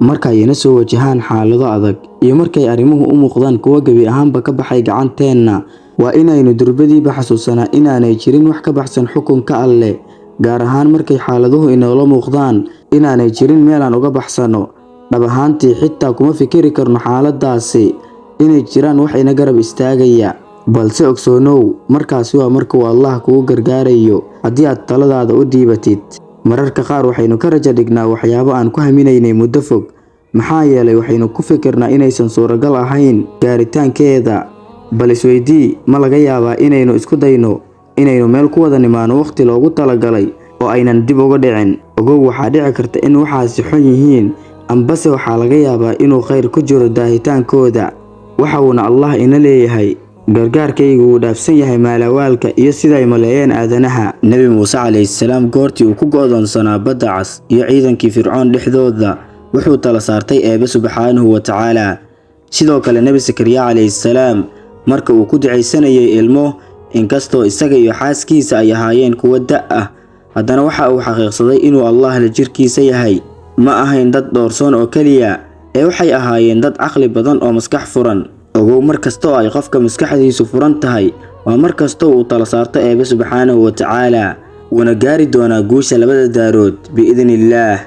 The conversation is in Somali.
markayna soo wajahaan xaalado adag iyo markay arrimuhu u muuqdaan kuwa gabi ahaanba ka baxay gacanteena waa inaynu durbadiiba xasuusanaa inaanay jirin wax ka baxsan xukunka Alle gaar ahaan markay xaaladuhu inoola muuqdaan inaanay jirin meel aan uga baxsano dhab ahaantii xitaa kuma fikiri karno xaaladaasi inay jiraan wax ina garab istaagaya balse ogsoonow markaasi waa markuu Allah kugu gargaarayo haddii aad taladaada u dhiibatid mararka qaar waxaynu ka rajo dhignaa waxyaabo aan ku haminaynay muddo fog maxaa yeelay waxaynu ku fikirnaa inaysan suuragal ahayn gaaritaankeeda bal isweydii ma laga yaabaa inaynu isku dayno inaynu meel ku wada nimaano waqti loogu talagalay oo aynan dib uga dhicin ogow waxaa dhici karta in waxaasi xun yihiin ambase waxaa laga yaabaa inuu khayr ku jiro daahitaankooda waxauna Allah ina leeyahay gargaarkaygu wuu dhaafsan yahay maalawaalka iyo sida ay maleeyeen aadanaha Nabi Muuse calayhi salaam goortii uu ku go'doonsanaa badda cas iyo ciidankii Fircoon dhexdooda wuxuu tala saartay Eebbe subxaanahu wa ta'aala sidoo kale Nabi Zakariya calayhi salaam marka uu ku ducaysanayay ilmo inkastoo isaga iyo xaaskiisa ay ahaayeen kuwa da' ah haddana waxa uu xaqiiqsaday inuu Allah la jirkiisa yahay ma ahayn dad doorsoon oo kaliya ee waxay ahaayeen dad aqli badan oo maskax furan ogow markasta oo ay qofka maskaxdiisu furan tahay waa markasta uu tala saarto Eebbe subxaanahu wa ta'aala wana gaari doonaa guusha labada daarood biidnillaah